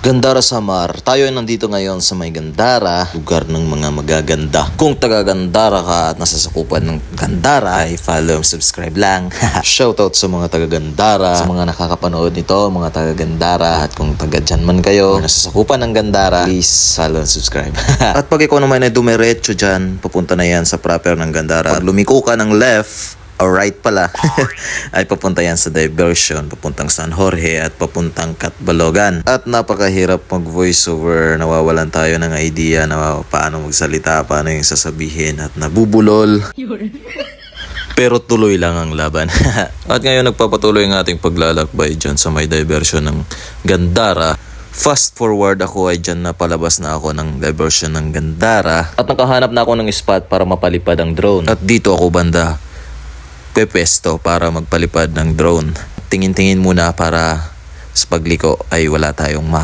Gandara Samar. Tayo ay nandito ngayon sa may Gandara, lugar ng mga magaganda. Kung taga Gandara ka at nasasakupan ng Gandara, ay follow and subscribe lang. Shoutout sa mga taga Gandara, sa mga nakakapanood nito, mga taga Gandara. At kung taga dyan man kayo, nasasakupan ng Gandara, please follow and subscribe. At pag ikaw naman ay dumiretso dyan, papunta na yan sa proper ng Gandara. Pag lumiko ka ng left, right pala, ay papunta yan sa diversion, papuntang San Jorge at papuntang Catbalogan. At napakahirap mag voiceover, nawawalan tayo ng idea na paano magsalita, paano yung sasabihin at nabubulol. Pero tuloy lang ang laban. At ngayon nagpapatuloy ang ating paglalakbay dyan sa may diversion ng Gandara. Fast forward ako ay dyan na palabas na ako ng diversion ng Gandara. At nakahanap na ako ng spot para mapalipad ang drone. At dito ako banda pepesto para magpalipad ng drone. Tingin-tingin muna para sa pagliko ay wala tayong